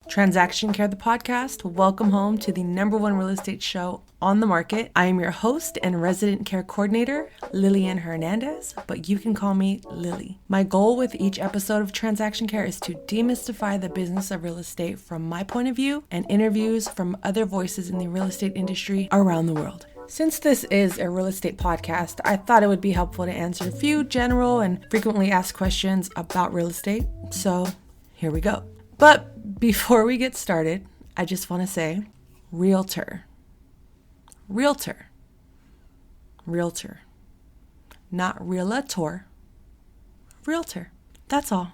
Transaction Care, the podcast. Welcome home to the #1 real estate show on the market. I am your host and resident care coordinator, Lillian Hernandez, but you can call me Lilly. My goal with each episode of Transaction Care is to demystify the business of real estate from my point of view and interviews from other voices in the real estate industry around the world. Since this is a real estate podcast, I thought it would be helpful to answer a few general and frequently asked questions about real estate. So here we go. But before we get started, I just want to say realtor. Realtor. Realtor. Not realtor. Realtor. That's all.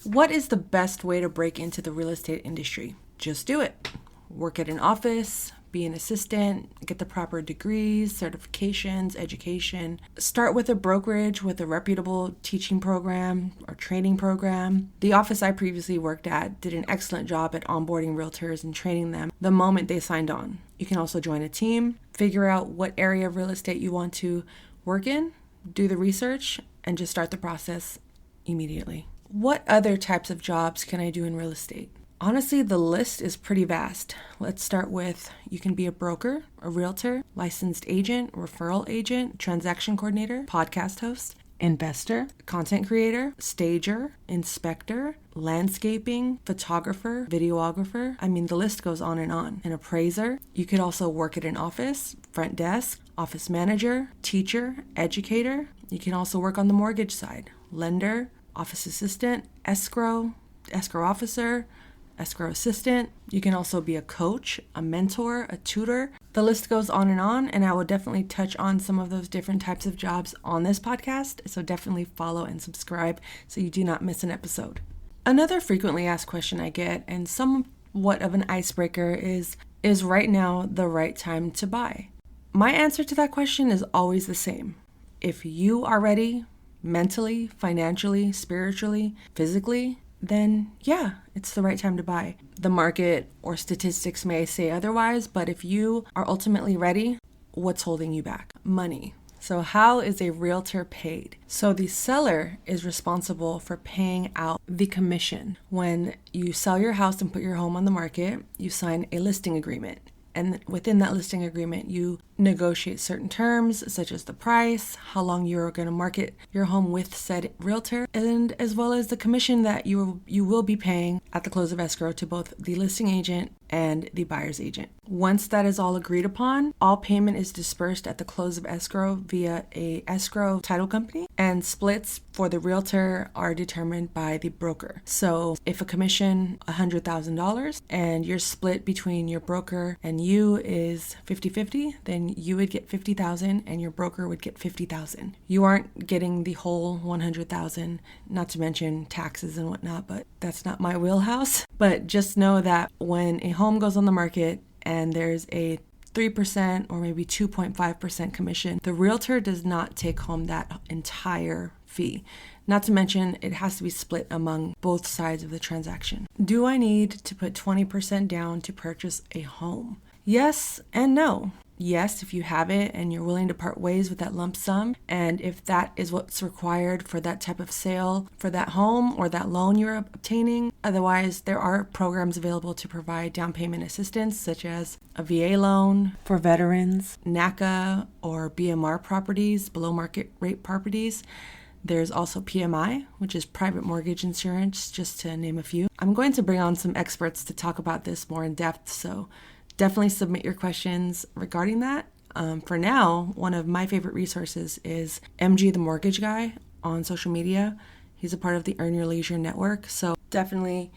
What is the best way to break into the real estate industry? Just do it. Work at an office, be an assistant, get the proper degrees, certifications, education. Start with a brokerage with a reputable teaching program or training program. The office I previously worked at did an excellent job at onboarding realtors and training them the moment they signed on. You can also join a team, figure out what area of real estate you want to work in, do the research, and just start the process immediately. What other types of jobs can I do in real estate? Honestly, the list is pretty vast. Let's start with you can be a broker, a realtor, licensed agent, referral agent, transaction coordinator, podcast host, investor, content creator, stager, inspector, landscaping, photographer, videographer. I mean, the list goes on. An appraiser. You could also work at an office, front desk, office manager, teacher, educator. You can also work on the mortgage side, lender, office assistant, escrow officer, escrow assistant. You can also be a coach, a mentor, a tutor. The list goes on, and I will definitely touch on some of those different types of jobs on this podcast, so definitely follow and subscribe so you do not miss an episode. Another frequently asked question I get, and somewhat of an icebreaker, is right now the right time to buy? My answer to that question is always the same. If you are ready, mentally, financially, spiritually, physically, then yeah, it's the right time to buy. The market or statistics may say otherwise, but if you are ultimately ready, what's holding you back? Money. So how is a realtor paid? So the seller is responsible for paying out the commission. When you sell your house and put your home on the market, you sign a listing agreement. And within that listing agreement, you negotiate certain terms, such as the price, how long you're going to market your home with said realtor, and as well as the commission that you will be paying at the close of escrow to both the listing agent and the buyer's agent. Once that is all agreed upon, all payment is dispersed at the close of escrow via a escrow title company, and splits for the realtor are determined by the broker. So if a commission $100,000 and your split between your broker and you is 50-50, then you would get $50,000 and your broker would get $50,000. You aren't getting the whole $100,000, not to mention taxes and whatnot, but that's not my wheelhouse. But just know that when a home goes on the market and there's a 3% or maybe 2.5% commission, the realtor does not take home that entire fee. Not to mention, it has to be split among both sides of the transaction. Do I need to put 20% down to purchase a home? Yes and no. Yes, if you have it and you're willing to part ways with that lump sum, and if that is what's required for that type of sale for that home or that loan you're obtaining. Otherwise, there are programs available to provide down payment assistance, such as a VA loan for veterans, NACA or BMR properties, below market rate properties. There's also PMI, which is private mortgage insurance, just to name a few. I'm going to bring on some experts to talk about this more in depth, so definitely submit your questions regarding that. For now, one of my favorite resources is MG the Mortgage Guy on social media. He's a part of the Earn Your Leisure network, so definitely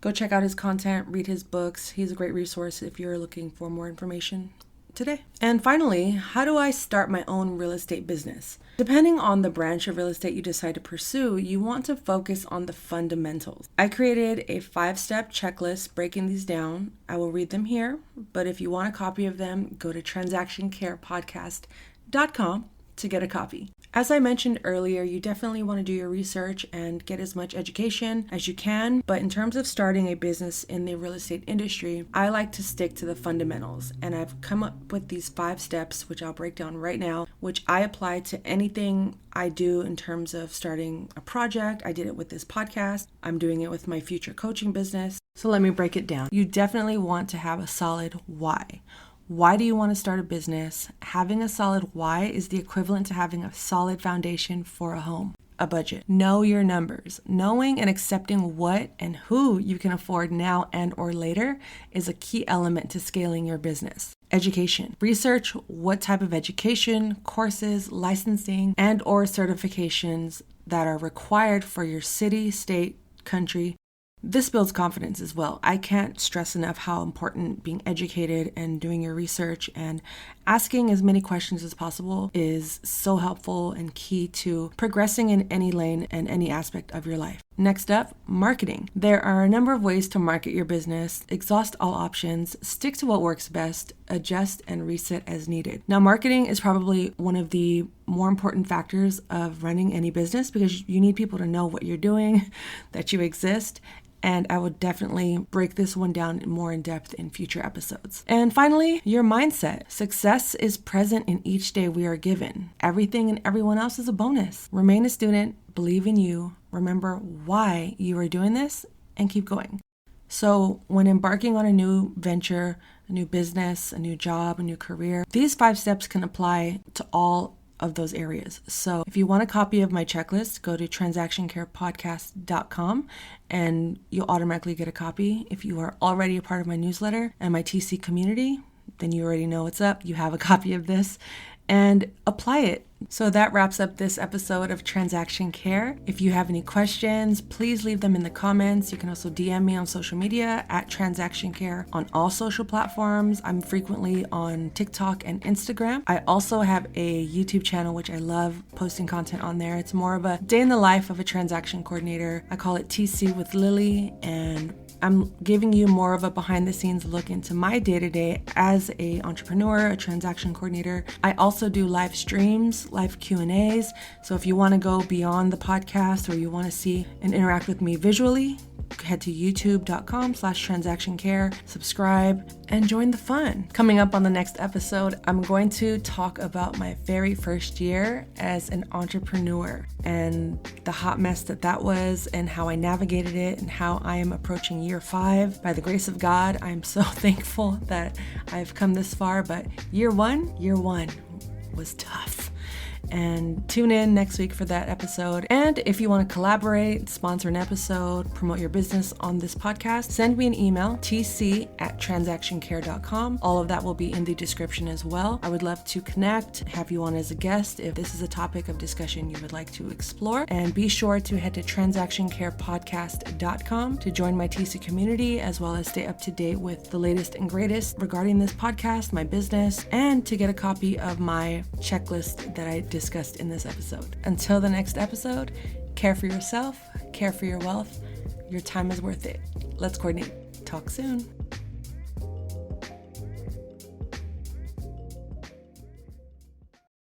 go check out his content, read his books. He's a great resource if you're looking for more information today. And finally, how do I start my own real estate business? Depending on the branch of real estate you decide to pursue, you want to focus on the fundamentals. I created a 5-step checklist breaking these down. I will read them here, but if you want a copy of them, go to transactioncarepodcast.com to get a copy. As I mentioned earlier, you definitely want to do your research and get as much education as you can. But in terms of starting a business in the real estate industry, I like to stick to the fundamentals. And I've come up with these 5 steps, which I'll break down right now, which I apply to anything I do in terms of starting a project. I did it with this podcast. I'm doing it with my future coaching business. So let me break it down. You definitely want to have a solid why. Why do you want to start a business? Having a solid why is the equivalent to having a solid foundation for a home, a budget. Know your numbers. Knowing and accepting what and who you can afford now and or later is a key element to scaling your business. Education. Research what type of education, courses, licensing, and or certifications that are required for your city, state, country. This builds confidence as well. I can't stress enough how important being educated and doing your research and asking as many questions as possible is so helpful and key to progressing in any lane and any aspect of your life. Next up, marketing. There are a number of ways to market your business. Exhaust all options, stick to what works best, adjust and reset as needed. Now, marketing is probably one of the more important factors of running any business because you need people to know what you're doing, that you exist. And I would definitely break this one down more in depth in future episodes. And finally, your mindset. Success is present in each day we are given. Everything and everyone else is a bonus. Remain a student, believe in you, remember why you are doing this, and keep going. So when embarking on a new venture, a new business, a new job, a new career, these 5 steps can apply to all of those areas. So if you want a copy of my checklist, go to transactioncarepodcast.com and you'll automatically get a copy. If you are already a part of my newsletter and my TC community, then you already know what's up. You have a copy of this and apply it. So that wraps up this episode of Transaction Care. If you have any questions, please leave them in the comments. You can also DM me on social media at Transaction Care on all social platforms. I'm frequently on TikTok and Instagram. I also have a YouTube channel, which I love posting content on there. It's more of a day in the life of a transaction coordinator. I call it TC with Lilly, and I'm giving you more of a behind the scenes look into my day-to-day as an entrepreneur, a transaction coordinator. I also do live streams, live Q&As. So if you want to go beyond the podcast or you want to see and interact with me visually, head to youtube.com/transactioncare, subscribe, and join the fun. Coming up on the next episode, I'm going to talk about my very first year as an entrepreneur and the hot mess that was and how I navigated it and how I am approaching year 5. By the grace of God, I'm so thankful that I've come this far, but year one was tough. And tune in next week for that episode. And if you want to collaborate, sponsor an episode, promote your business on this podcast, send me an email, tc@transactioncare.com. All of that will be in the description as well. I would love to connect, have you on as a guest if this is a topic of discussion you would like to explore. And be sure to head to transactioncarepodcast.com to join my TC community, as well as stay up to date with the latest and greatest regarding this podcast, my business, and to get a copy of my checklist that I discussed in this episode. Until the next episode, care for yourself, care for your wealth. Your time is worth it. Let's coordinate. Talk soon.